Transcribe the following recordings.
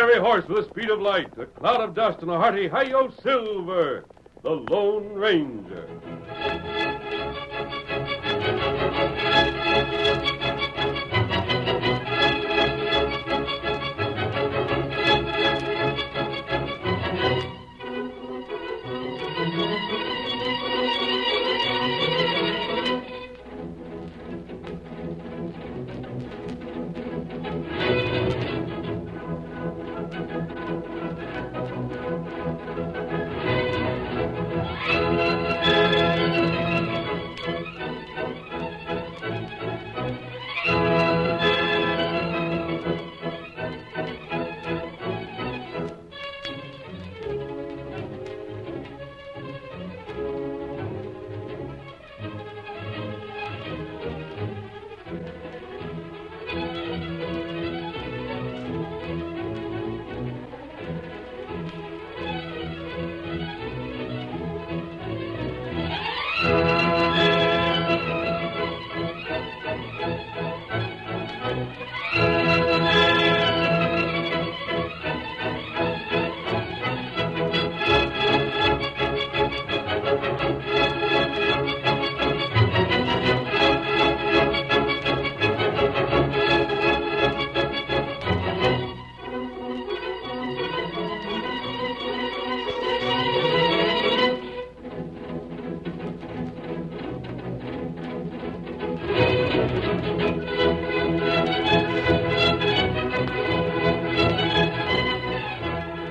fiery horse with the speed of light, a cloud of dust, and a hearty hi-yo silver, the Lone Ranger.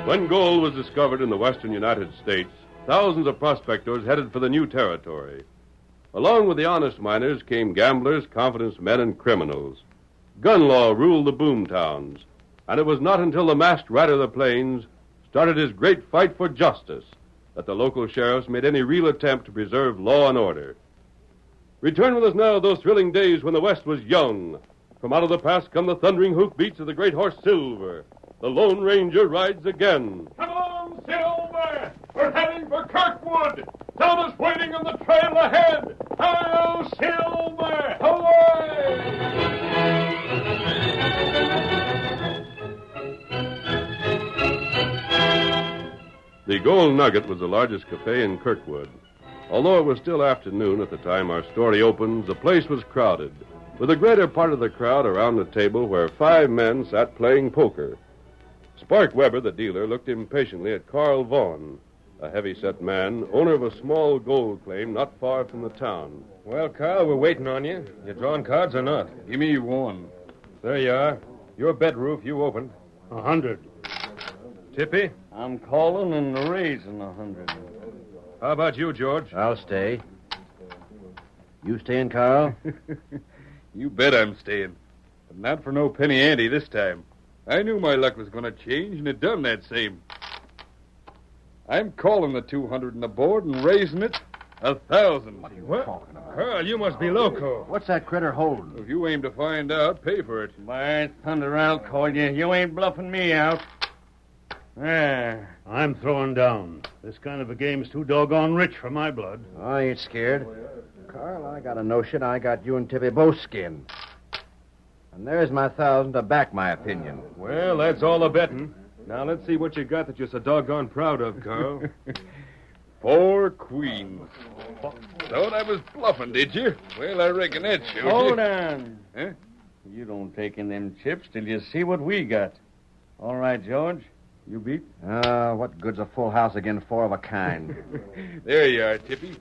When gold was discovered in the western United States, thousands of prospectors headed for the new territory. Along with the honest miners came gamblers, confidence men, and criminals. Gun law ruled the boom towns, and it was not until the masked rider of the plains started his great fight for justice that the local sheriffs made any real attempt to preserve law and order. Return with us now to those thrilling days when the West was young. From out of the past come the thundering hoofbeats of the great horse Silver. The Lone Ranger rides again. Come on, Silver! We're heading for Kirkwood! Silver's waiting on the trail ahead! Hi-yo, Silver! Away! The Gold Nugget was the largest cafe in Kirkwood. Although it was still afternoon at the time our story opens, the place was crowded, with the greater part of the crowd around a table where 5 men sat playing poker. Spark Weber, the dealer, looked impatiently at Carl Vaughn, a heavy-set man, owner of a small gold claim not far from the town. Well, Carl, we're waiting on you. You drawing cards or not? Give me one. There you are. Your bet, Roof. You opened. 100. Tippy? I'm calling and raising 100. How about you, George? I'll stay. You staying, Carl? You bet I'm staying. But not for no penny ante this time. I knew my luck was going to change, and it done that same. I'm calling the 200 on the board and raising it 1,000. What are you talking about? Carl, you must be loco. What's that critter holding? If you aim to find out, pay for it. By thunder, I'll call you. You ain't bluffing me out. There. I'm throwing down. This kind of a game's too doggone rich for my blood. I ain't scared. Carl, I got a notion I got you and Tippy both skinned. And there's my 1,000 to back my opinion. Well, that's all the betting. Now, let's see what you got that you're so doggone proud of, Carl. 4 queens. Thought I was bluffing, did you? Well, I reckon that showed you. Hold on. Huh? You don't take in them chips till you see what we got. All right, George. You beat? What good's a full house again 4 of a kind? There you are, Tippy.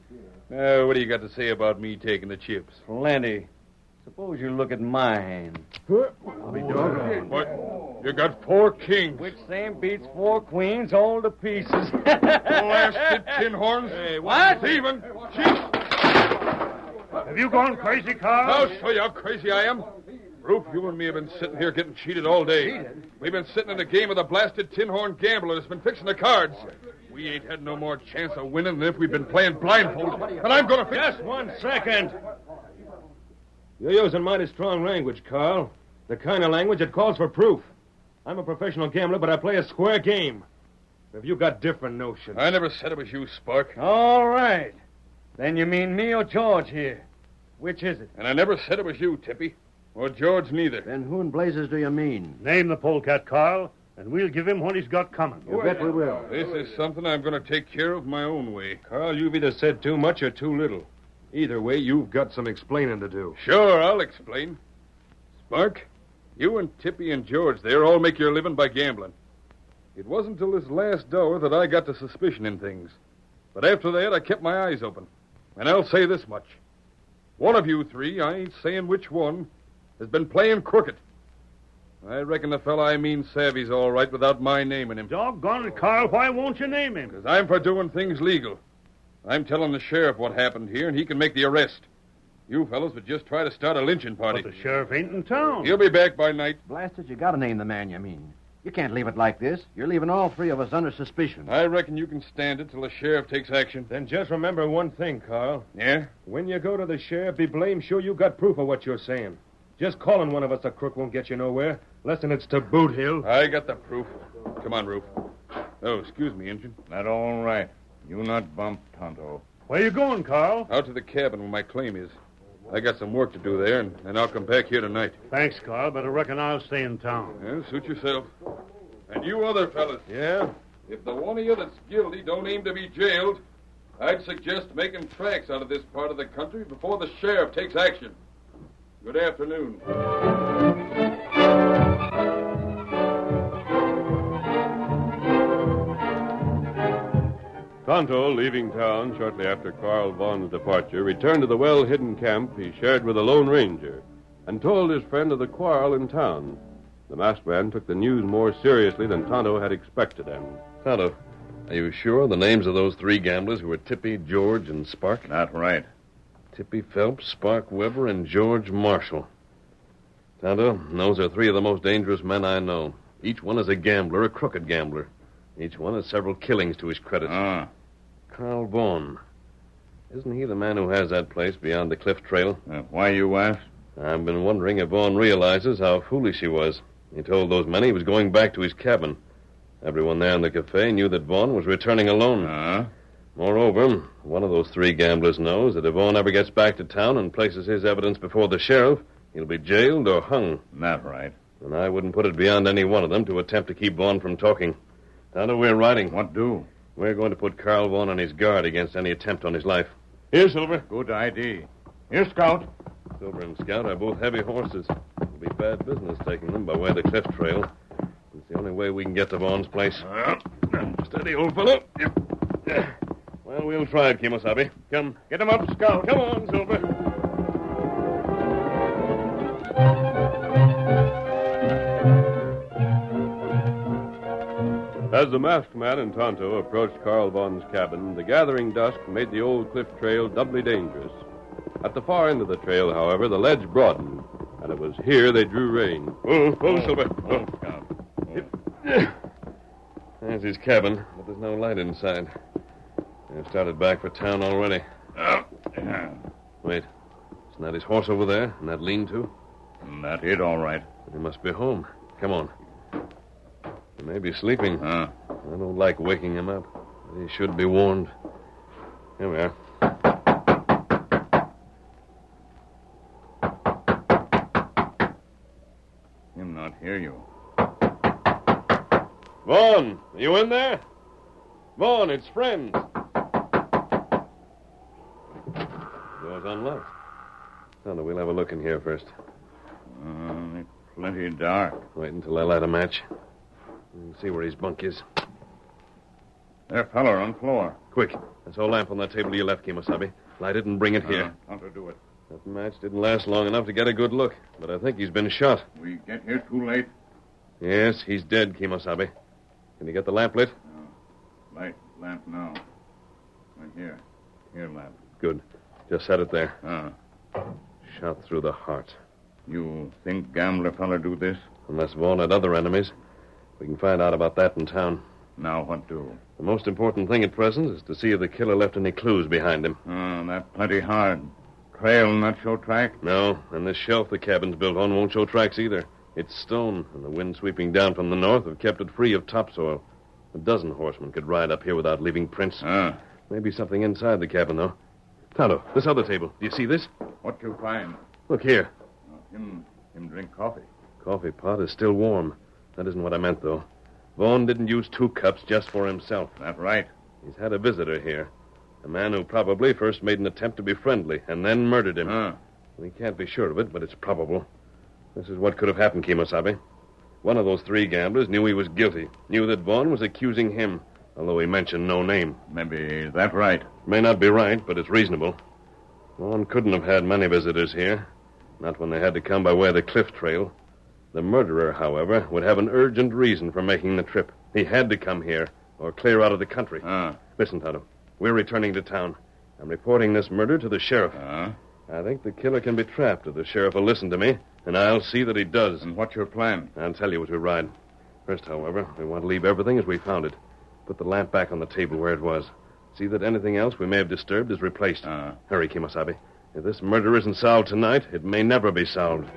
Now, what do you got to say about me taking the chips? Plenty. Suppose you look at my hand. I'll be doggone. What? You got 4 kings. Which same beats 4 queens all to pieces. Blasted tin horns. Hey, what? Even. Chief. Have you gone crazy, Carl? I'll show you how crazy I am. Roof, you and me have been sitting here getting cheated all day. Cheated? We've been sitting in a game with a blasted tin horn gambler that's been fixing the cards. We ain't had no more chance of winning than if we'd been playing blindfold. And I'm going to fix... Just 1 second. You're using mighty strong language, Carl. The kind of language that calls for proof. I'm a professional gambler, but I play a square game. Have you got different notions? I never said it was you, Spark. All right. Then you mean me or George here? Which is it? And I never said it was you, Tippy. Or George neither. Then who in blazes do you mean? Name the polecat, Carl. and we'll give him what he's got coming. You bet we will. This is something I'm going to take care of my own way. Carl, you've either said too much or too little. Either way, you've got some explaining to do. Sure, I'll explain. Spark, you and Tippy and George there all make your living by gambling. It wasn't till this last hour that I got the suspicion in things. But after that, I kept my eyes open. And I'll say this much. One of you three, I ain't saying which one, has been playing crooked. I reckon the fella I mean savvy's all right without my naming him. Doggone it, Carl, why won't you name him? Because I'm for doing things legal. I'm telling the sheriff what happened here, and he can make the arrest. You fellows would just try to start a lynching party. But the sheriff ain't in town. He'll be back by night. Blasted, you gotta name the man you mean. You can't leave it like this. You're leaving all three of us under suspicion. I reckon you can stand it till the sheriff takes action. Then just remember one thing, Carl. Yeah? When you go to the sheriff, be blame sure you got proof of what you're saying. Just calling one of us a crook won't get you nowhere, less than it's to Boot Hill. I got the proof. Come on, Roof. Oh, excuse me, Injun. That all right. You not bump Tonto. Where you going, Carl? Out to the cabin where my claim is. I got some work to do there, and I'll come back here tonight. Thanks, Carl, but I reckon I'll stay in town. Yeah, suit yourself. And you other fellas. Yeah? If the one of you that's guilty don't aim to be jailed, I'd suggest making tracks out of this part of the country before the sheriff takes action. Good afternoon. Tonto, leaving town shortly after Carl Vaughn's departure, returned to the well-hidden camp he shared with the Lone Ranger and told his friend of the quarrel in town. The masked man took the news more seriously than Tonto had expected him. Tonto, are you sure of the names of those three gamblers who were Tippy, George, and Spark? Not right. Tippy Phelps, Spark Weber, and George Marshall. Tonto, those are three of the most dangerous men I know. Each one is a gambler, a crooked gambler. Each one has several killings to his credit. Carl Vaughn. Isn't he the man who has that place beyond the cliff trail? Why you ask? I've been wondering if Vaughn realizes how foolish he was. He told those men he was going back to his cabin. Everyone there in the cafe knew that Vaughn was returning alone. Moreover, one of those three gamblers knows that if Vaughn ever gets back to town and places his evidence before the sheriff, he'll be jailed or hung. Not right. And I wouldn't put it beyond any one of them to attempt to keep Vaughn from talking. Tonto, we're riding. What do? We're going to put Carl Vaughn on his guard against any attempt on his life. Here, Silver. Good idea. Here, Scout. Silver and Scout are both heavy horses. It'll be bad business taking them by way of the cliff trail. It's the only way we can get to Vaughn's place. Steady, old fellow. Well, we'll try it, Kimosabe. Come. Get him up, Scout. Come on, Silver. As the masked man and Tonto approached Carl Vaughn's cabin, the gathering dusk made the old cliff trail doubly dangerous. At the far end of the trail, however, the ledge broadened, and it was here they drew rein. Oh, Silver. Oh, Scout. There's his cabin, but there's no light inside. They've started back for town already. Wait. Isn't that his horse over there, in that lean-to? That it, all right. He must be home. Come on. He may be sleeping. I don't like waking him up. But he should be warned. Here we are. Him not hear you. Vaughn, are you in there? Vaughn, it's friends. Door's unlocked. Tonto, we'll have a look in here first. It's plenty dark. Wait until I light a match. We'll see where his bunk is. There, feller on floor. Quick. That's our lamp on that table to your left, Kimosabe. Light it and bring it here. Tonto, do it. That match didn't last long enough to get a good look, but I think he's been shot. We get here too late. Yes, he's dead, Kimosabe. Can you get the lamp lit? Light lamp now. Right here. Here, lamp. Good. Just set it there. Shot through the heart. You think gambler feller do this? Unless Vaughn had other enemies. We can find out about that in town. Now what do? The most important thing at present is to see if the killer left any clues behind him. That plenty hard. Trail not show track? No, and this shelf the cabin's built on won't show tracks either. It's stone, and the wind sweeping down from the north have kept it free of topsoil. A dozen horsemen could ride up here without leaving prints. Maybe something inside the cabin, though. Tonto, this other table. Do you see this? What you find? Look here. Him drink coffee. Coffee pot is still warm. That isn't what I meant, though. Vaughn didn't use 2 cups just for himself. That right? He's had a visitor here. A man who probably first made an attempt to be friendly and then murdered him. We can't be sure of it, but it's probable. This is what could have happened, Kemosabe. One of those 3 gamblers knew he was guilty, knew that Vaughn was accusing him, although he mentioned no name. Maybe that right. May not be right, but it's reasonable. Vaughn couldn't have had many visitors here, not when they had to come by way of the cliff trail. The murderer, however, would have an urgent reason for making the trip. He had to come here, or clear out of the country. Listen, Tonto. We're returning to town. I'm reporting this murder to the sheriff. I think the killer can be trapped if the sheriff will listen to me, and I'll see that he does. And what's your plan? I'll tell you as we ride. First, however, we want to leave everything as we found it. Put the lamp back on the table where it was. See that anything else we may have disturbed is replaced. Hurry, Kemosabe. If this murder isn't solved tonight, it may never be solved.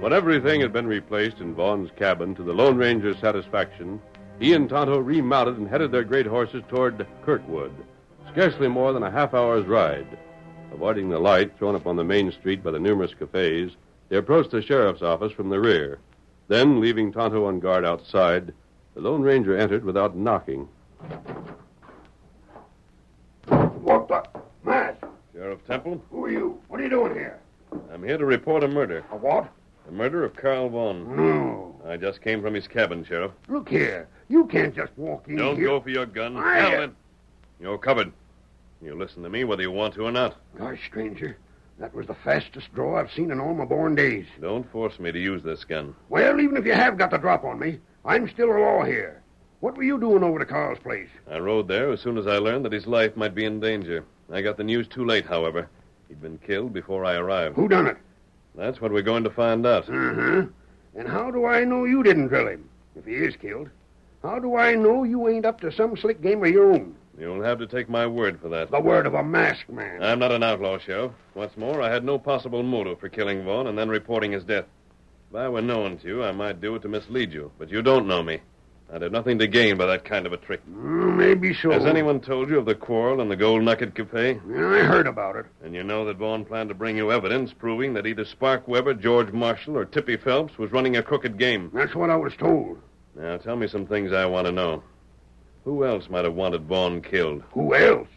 When everything had been replaced in Vaughn's cabin to the Lone Ranger's satisfaction, he and Tonto remounted and headed their great horses toward Kirkwood, scarcely more than a half-hour's ride. Avoiding the light thrown up on the main street by the numerous cafes, they approached the sheriff's office from the rear. Then, leaving Tonto on guard outside, the Lone Ranger entered without knocking. What the? Matt! Sheriff Temple? Who are you? What are you doing here? I'm here to report a murder. A what? The murder of Carl Vaughn. No. I just came from his cabin, Sheriff. Look here. You can't just walk in Don't here. go for your gun. I- Helen, you're covered. You listen to me whether you want to or not. Gosh, stranger, that was the fastest draw I've seen in all my born days. Don't force me to use this gun. Well, even if you have got the drop on me, I'm still a law here. What were you doing over to Carl's place? I rode there as soon as I learned that his life might be in danger. I got the news too late, however. He'd been killed before I arrived. Who done it? That's what we're going to find out. Uh-huh. And how do I know you didn't drill him, if he is killed? How do I know you ain't up to some slick game of your own? You'll have to take my word for that. The word of a masked man. I'm not an outlaw, Sheriff. What's more, I had no possible motive for killing Vaughn and then reporting his death. If I were known to you, I might do it to mislead you, but you don't know me. I'd have nothing to gain by that kind of a trick. Maybe so. Has anyone told you of the quarrel in the Gold Nugget Cafe? Yeah, I heard about it. And you know that Vaughn planned to bring you evidence proving that either Spark Weber, George Marshall, or Tippy Phelps was running a crooked game. That's what I was told. Now, tell me some things I want to know. Who else might have wanted Vaughn killed? Who else?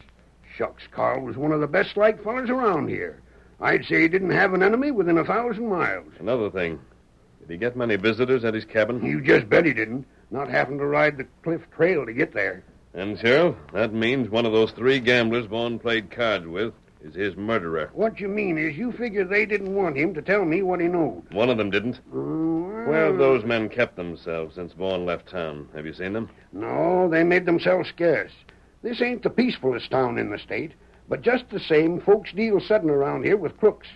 Shucks, Carl was one of the best-liked fellas around here. I'd say he didn't have an enemy within 1,000 miles. Another thing. Did he get many visitors at his cabin? You just bet he didn't, not having to ride the cliff trail to get there. And, Sheriff, that means one of those 3 gamblers Vaughn played cards with is his murderer. What you mean is you figure they didn't want him to tell me what he knowed. One of them didn't. Where have those men kept themselves since Vaughn left town? Have you seen them? No, they made themselves scarce. This ain't the peacefulest town in the state, but just the same, folks deal sudden around here with crooks.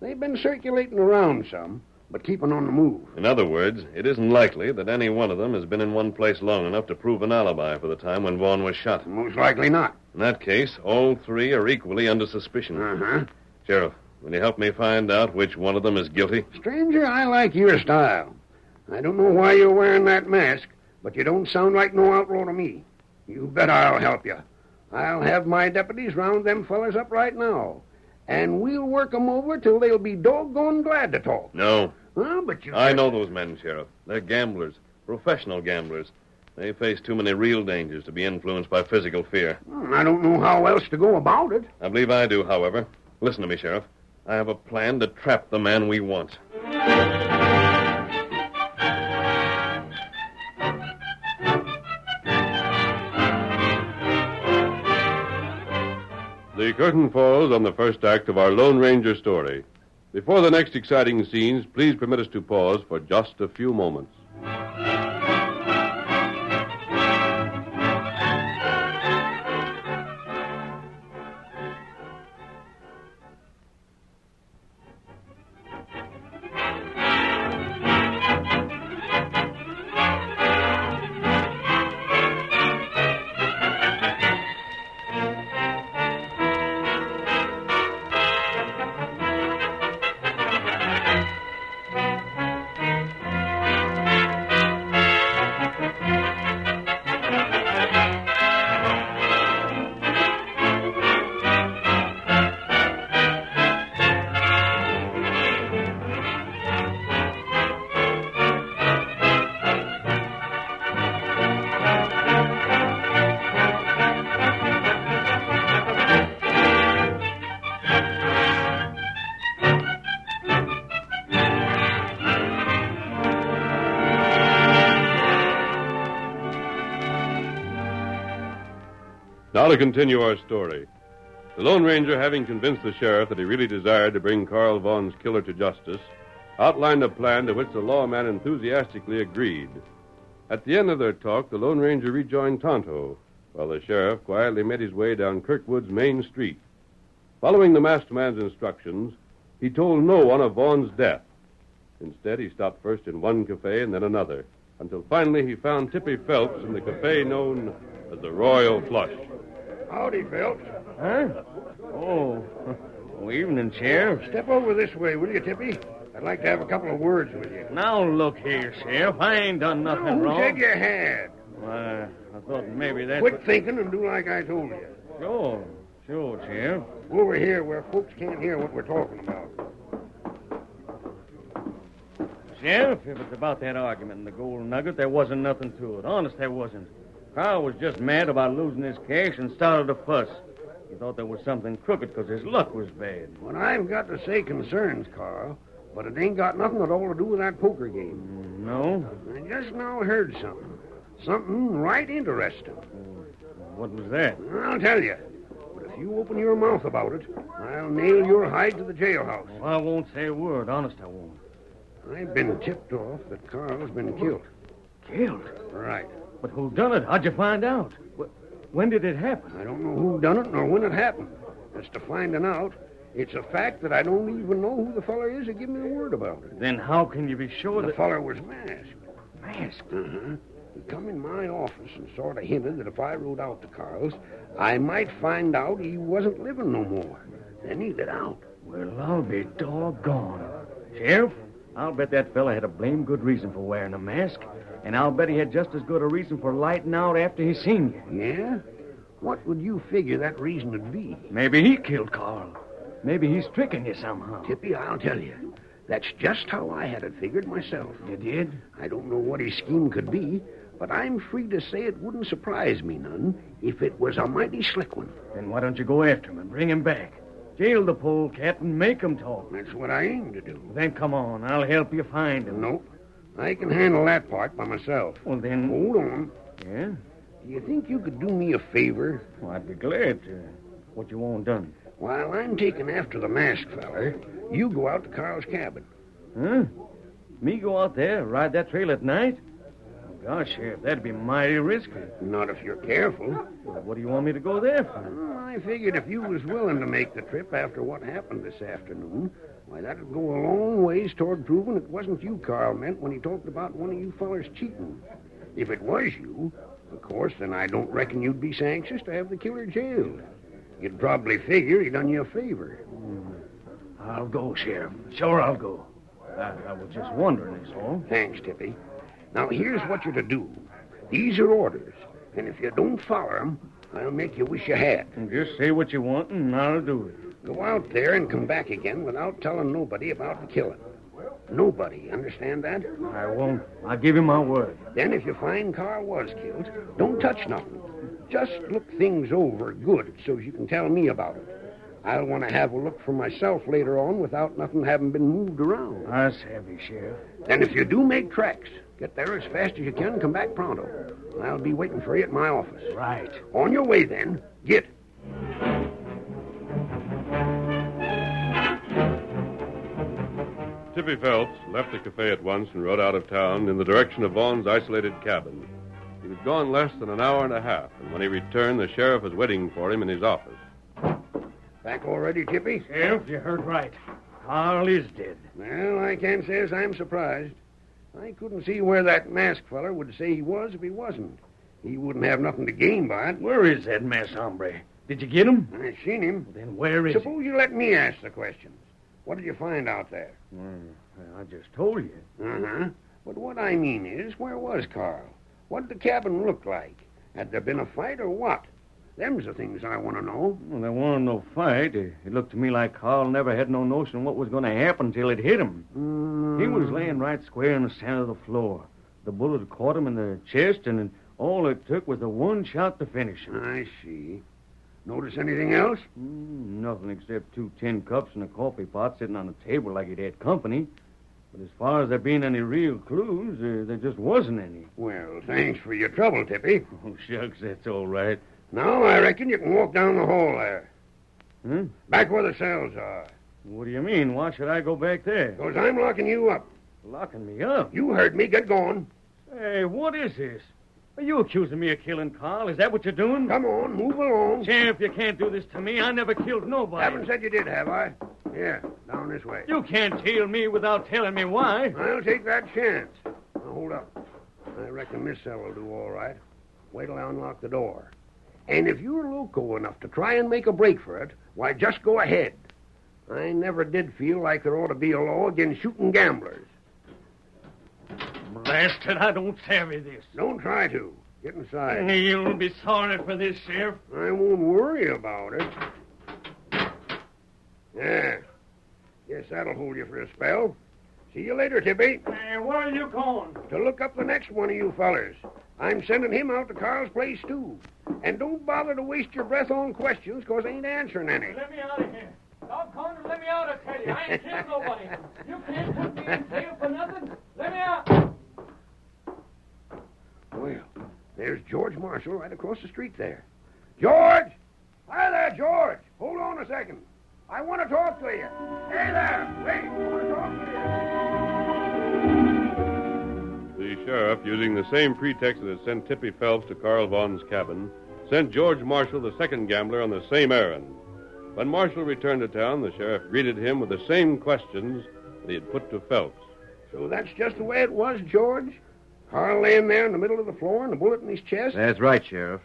They've been circulating around some, but keeping on the move. In other words, it isn't likely that any one of them has been in one place long enough to prove an alibi for the time when Vaughn was shot. Most likely not. In that case, all 3 are equally under suspicion. Uh-huh. Sheriff, will you help me find out which one of them is guilty? Stranger, I like your style. I don't know why you're wearing that mask, but you don't sound like no outlaw to me. You bet I'll help you. I'll have my deputies round them fellas up right now, and we'll work 'em over till they'll be doggone glad to talk. No. Huh, but you... I know those men, Sheriff. They're gamblers, professional gamblers. They face too many real dangers to be influenced by physical fear. I don't know how else to go about it. I believe I do, however. Listen to me, Sheriff. I have a plan to trap the man we want. The curtain falls on the first act of our Lone Ranger story. Before the next exciting scenes, please permit us to pause for just a few moments. Now to continue our story. The Lone Ranger, having convinced the sheriff that he really desired to bring Carl Vaughn's killer to justice, outlined a plan to which the lawman enthusiastically agreed. At the end of their talk, the Lone Ranger rejoined Tonto, while the sheriff quietly made his way down Kirkwood's main street. Following the masked man's instructions, he told no one of Vaughn's death. Instead, he stopped first in one cafe and then another, until finally he found Tippy Phelps in the cafe known as the Royal Flush. Howdy, Phelps. Huh? Oh, evening, Sheriff. Step over this way, will you, Tippy? I'd like to have a couple of words with you. Now, look here, Sheriff. I ain't done nothing Who wrong. said you had? Why, I thought maybe that... Quit thinking and do like I told you. Sure, Sheriff. Over here where folks can't hear what we're talking about. Sheriff, if it's about that argument in the gold nugget, there wasn't nothing to it. Honest, there wasn't. Carl was just mad about losing his cash and started a fuss. He thought there was something crooked because his luck was bad. What I've got to say concerns, Carl, but it ain't got nothing at all to do with that poker game. No? I just now heard something. Something right interesting. What was that? I'll tell you. But if you open your mouth about it, I'll nail your hide to the jailhouse. Oh, I won't say a word. Honest, I won't. I've been tipped off that Carl's been killed. Killed? Right. But who done it? How'd you find out? When did it happen? I don't know who done it nor when it happened. As to finding out, it's a fact that I don't even know who the feller is that give me the word about it. Then how can you be sure The that... feller was masked. Masked? Uh-huh. He come in my office and sort of hinted that if I rode out to Carl's, I might find out he wasn't living no more. Then he lit out. Well, I'll be doggone. Sheriff, I'll bet that fella had a blame good reason for wearing a mask, and I'll bet he had just as good a reason for lighting out after he seen you. Yeah? What would you figure that reason would be? Maybe he killed Carl. Maybe he's tricking you somehow. Tippy, I'll tell you. That's just how I had it figured myself. You did? I don't know what his scheme could be, but I'm free to say it wouldn't surprise me none if it was a mighty slick one. Then why don't you go after him and bring him back? Jail the polecat and make him talk. That's what I aim to do. Then come on. I'll help you find him. Nope. I can handle that part by myself. Well, then... Hold on. Yeah? Do you think you could do me a favor? Well, I'd be glad to. What you want done? While I'm taking after the masked feller, you go out to Carl's cabin. Huh? Me go out there, ride that trail at night? Oh, gosh, Sheriff, that'd be mighty risky. Not if you're careful. Well, what do you want me to go there for? Well, I figured if you was willing to make the trip after what happened this afternoon, why, that'd go a long ways toward proving it wasn't you Carl meant when he talked about one of you fellers cheating. If it was you, of course, then I don't reckon you'd be so anxious to have the killer jailed. You'd probably figure he done you a favor. I'll go, Sheriff. Sure, I'll go. I was just wondering, that's all. Thanks, Tippy. Now, here's what you're to do. These are orders, and if you don't follow 'em, I'll make you wish you had. Just say what you want, and I'll do it. Go out there and come back again without telling nobody about the killing. Nobody, understand that? I won't. I'll give you my word. Then if you find Carl was killed, don't touch nothing. Just look things over good so you can tell me about it. I'll want to have a look for myself later on without nothing having been moved around. I savvy, Sheriff. And if you do make tracks, get there as fast as you can and come back pronto. I'll be waiting for you at my office. Right. On your way, then. Get. Tippy Phelps left the cafe at once and rode out of town in the direction of Vaughn's isolated cabin. He was gone less than an hour and a half, and when he returned, the sheriff was waiting for him in his office. Back already, Tippy? Sheriff, you heard right. Carl is dead. Well, I can't say as I'm surprised. I couldn't see where that masked feller would say he was if he wasn't. He wouldn't have nothing to gain by it. Where is that masked hombre? Did you get him? I seen him. Then where is Suppose you let me ask the questions. What did you find out there? he? Well, I just told you. Uh-huh. But what I mean is, where was Carl? What did the cabin look like? Had there been a fight or what? Them's the things I want to know. Well, there wasn't no fight. It looked to me like Carl never had no notion what was going to happen till it hit him. He was laying right square in the center of the floor. The bullet caught him in the chest, and all it took was the one shot to finish him. I see. Notice anything else? Nothing except 2 tin cups and a coffee pot sitting on the table like it had company. But as far as there being any real clues, there just wasn't any. Well, thanks for your trouble, Tippy. Oh, shucks, that's all right. Now I reckon you can walk down the hall there. Hmm? Back where the cells are. What do you mean? Why should I go back there? Because I'm locking you up. Locking me up? You heard me. Get going. Hey, what is this? Are you accusing me of killing Carl? Is that what you're doing? Come on, move along. Sheriff, you can't do this to me. I never killed nobody. Haven't said you did, have I? Here, down this way. You can't tail me without telling me why. I'll take that chance. Now, hold up. I reckon this cell will do all right. Wait till I unlock the door. And if you're loco enough to try and make a break for it, why, just go ahead. I never did feel like there ought to be a law against shooting gamblers. Blasted, I don't savvy this. Don't try to. Get inside. You'll be sorry for this, Sheriff. I won't worry about it. Yeah. Guess that'll hold you for a spell. See you later, Tippy. Hey, where are you going? To look up the next one of you fellers. I'm sending him out to Carl's place, too. And don't bother to waste your breath on questions, 'cause I ain't answering any. Let me out of here. Doggone it, let me out, I tell you. I ain't killed nobody. You can't put me in jail for nothing. Let me out. Well, there's George Marshall right across the street there. George! Hi there, George. Hold on a second. I want to talk to you. Hey there. Wait, I want to talk to you. The sheriff, using the same pretext that had sent Tippy Phelps to Carl Vaughn's cabin, sent George Marshall, the second gambler, on the same errand. When Marshall returned to town, the sheriff greeted him with the same questions that he had put to Phelps. So that's just the way it was, George? Carl laying there in the middle of the floor and a bullet in his chest? That's right, Sheriff.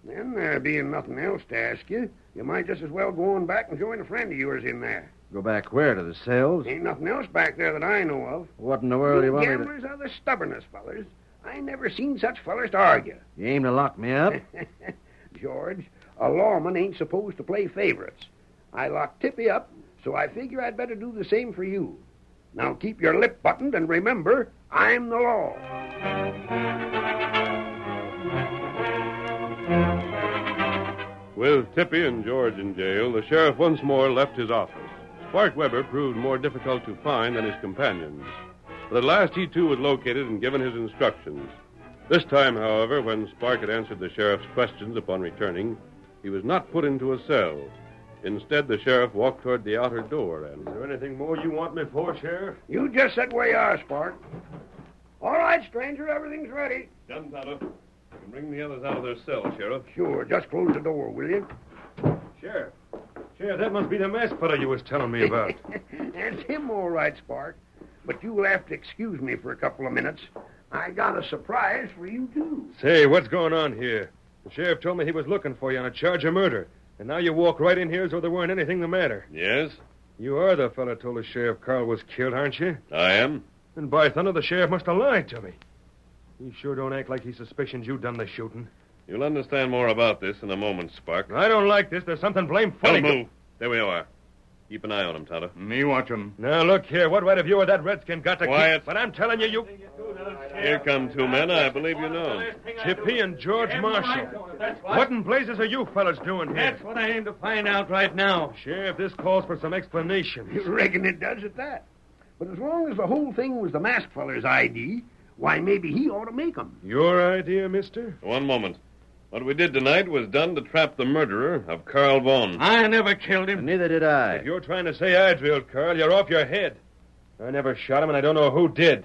Then, there being nothing else to ask you, you might just as well go on back and join a friend of yours in there. Go back where? To the cells? Ain't nothing else back there that I know of. What in the world do you want me to... Gamblers are the stubbornest fellers. I never seen such fellers to argue. You aim to lock me up? George, a lawman ain't supposed to play favorites. I locked Tippy up, so I figure I'd better do the same for you. Now keep your lip buttoned and remember, I'm the law. With Tippy and George in jail, the sheriff once more left his office. Spark Weber proved more difficult to find than his companions. But at last he too was located and given his instructions. This time, however, when Spark had answered the sheriff's questions upon returning, he was not put into a cell. Instead, the sheriff walked toward the outer door and... Is there anything more you want me for, Sheriff? You just sit where you are, Spark. All right, stranger, everything's ready. Done, Tonto. You can bring the others out of their cell, Sheriff. Sure, just close the door, will you? Sheriff, that must be the masked fellow you was telling me about. That's him, all right, Spark. But you'll have to excuse me for a couple of minutes. I got a surprise for you, too. Say, what's going on here? The sheriff told me he was looking for you on a charge of murder. And now you walk right in here as though there weren't anything the matter. Yes, You are the fellow told the sheriff Carl was killed, aren't you? I am. And by thunder, the sheriff must have lied to me. He sure don't act like he suspicions you done the shooting. You'll understand more about this in a moment, Spark. I don't like this. There's something blame funny. Don't move. There we are. Keep an eye on him, Tonto. Me watch him. Now, look here. What right have you or that redskin got to Quiet. keep? But I'm telling you, you... Here come two men I believe you know. Tippy and George Marshall. What in blazes are you fellas doing here? That's what I aim to find out right now. Sheriff, this calls for some explanations. You reckon it does at that? But as long as the whole thing was the masked feller's ID, why, maybe he ought to make 'em. Your idea, mister? One moment. What we did tonight was done to trap the murderer of Carl Vaughn. I never killed him. Neither did I. If you're trying to say I drilled Carl, you're off your head. I never shot him, and I don't know who did.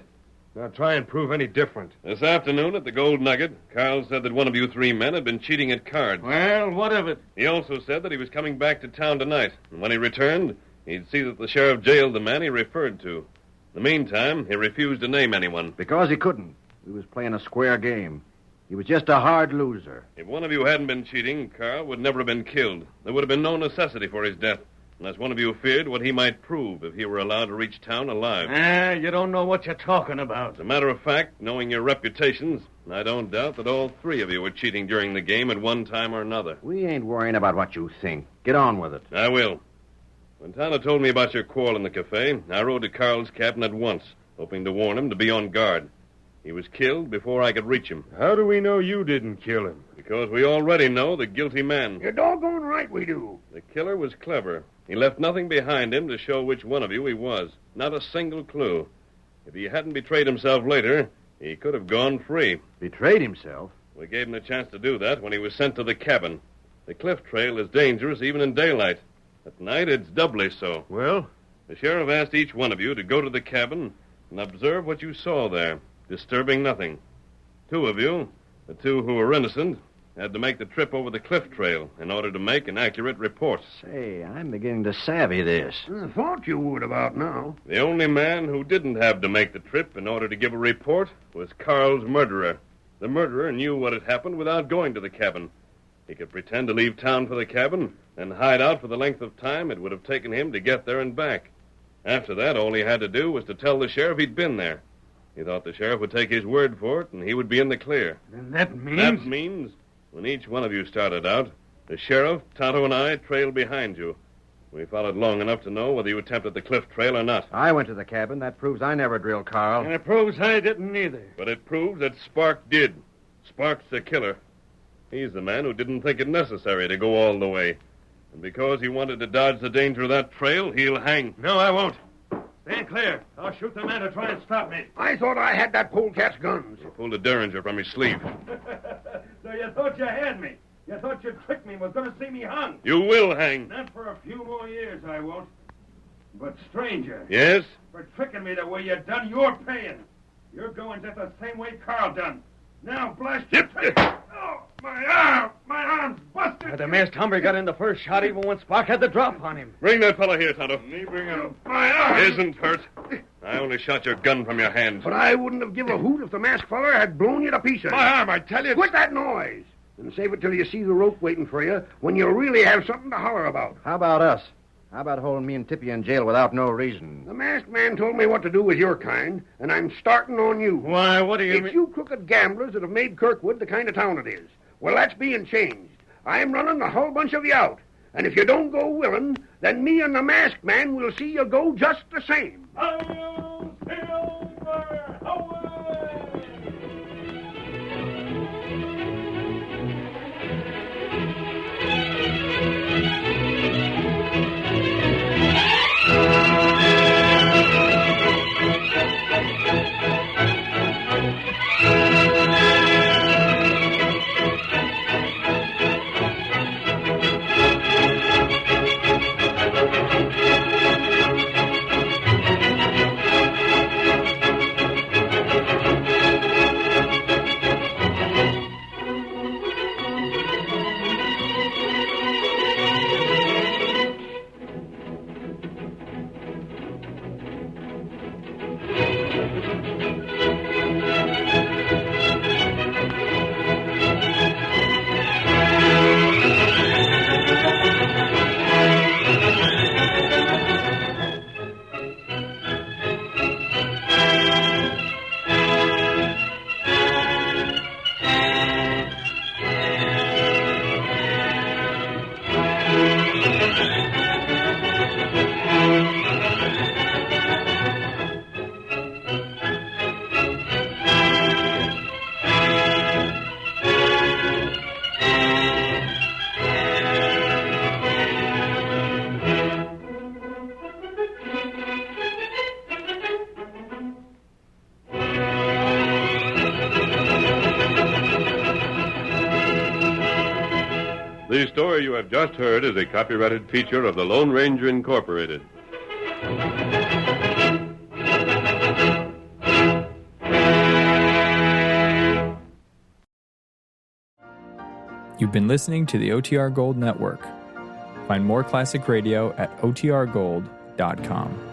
Now try and prove any different. This afternoon at the Gold Nugget, Carl said that one of you three men had been cheating at cards. Well, what of it? He also said that he was coming back to town tonight, and when he returned, he'd see that the sheriff jailed the man he referred to. In the meantime, he refused to name anyone. Because he couldn't. We was playing a square game. He was just a hard loser. If one of you hadn't been cheating, Carl would never have been killed. There would have been no necessity for his death, unless one of you feared what he might prove if he were allowed to reach town alive. You don't know what you're talking about. As a matter of fact, knowing your reputations, I don't doubt that all three of you were cheating during the game at one time or another. We ain't worrying about what you think. Get on with it. I will. When Tana told me about your quarrel in the cafe, I rode to Carl's cabin at once, hoping to warn him to be on guard. He was killed before I could reach him. How do we know you didn't kill him? Because we already know the guilty man. You're doggone right we do. The killer was clever. He left nothing behind him to show which one of you he was. Not a single clue. If he hadn't betrayed himself later, he could have gone free. Betrayed himself? We gave him a chance to do that when he was sent to the cabin. The cliff trail is dangerous even in daylight. At night, it's doubly so. Well? The sheriff asked each one of you to go to the cabin and observe what you saw there, disturbing nothing. 2 of you, the 2 who were innocent, had to make the trip over the cliff trail in order to make an accurate report. Say, I'm beginning to savvy this. I thought you would about now. The only man who didn't have to make the trip in order to give a report was Carl's murderer. The murderer knew what had happened without going to the cabin. He could pretend to leave town for the cabin and hide out for the length of time it would have taken him to get there and back. After that, all he had to do was to tell the sheriff he'd been there. He thought the sheriff would take his word for it, and he would be in the clear. Then that means... That means, when each one of you started out, the sheriff, Tonto, and I trailed behind you. We followed long enough to know whether you attempted the cliff trail or not. I went to the cabin. That proves I never drilled Carl. And it proves I didn't either. But it proves that Spark did. Spark's the killer. He's the man who didn't think it necessary to go all the way. And because he wanted to dodge the danger of that trail, he'll hang. No, I won't. Stand clear. I'll shoot the man to try and stop me. I thought I had that polecat's guns. He pulled a derringer from his sleeve. So you thought you had me. You thought you'd trick me and was going to see me hung. You will hang. Not for a few more years, I won't. But, stranger... Yes? For tricking me the way you done, you're paying. You're going just the same way Carl done. Now, blast you... Oh, my arm! My arm's busted! The masked hombre got in the first shot even when Spark had the drop on him. Bring that fellow here, Tonto. Me bring him. My arm! Isn't hurt. I only shot your gun from your hand. But I wouldn't have given a hoot if the masked feller had blown you to pieces. My arm, I tell you... Quit that noise! And save it till you see the rope waiting for you when you really have something to holler about. How about us? How about holding me and Tippy in jail without no reason? The masked man told me what to do with your kind, and I'm starting on you. Why, what do you It's mean? you crooked gamblers that have made Kirkwood the kind of town it is. Well, that's being changed. I'm running the whole bunch of you out. And if you don't go willing, then me and the masked man will see you go just the same. The story you have just heard is a copyrighted feature of the Lone Ranger Incorporated. You've been listening to the OTR Gold Network. Find more classic radio at otrgold.com.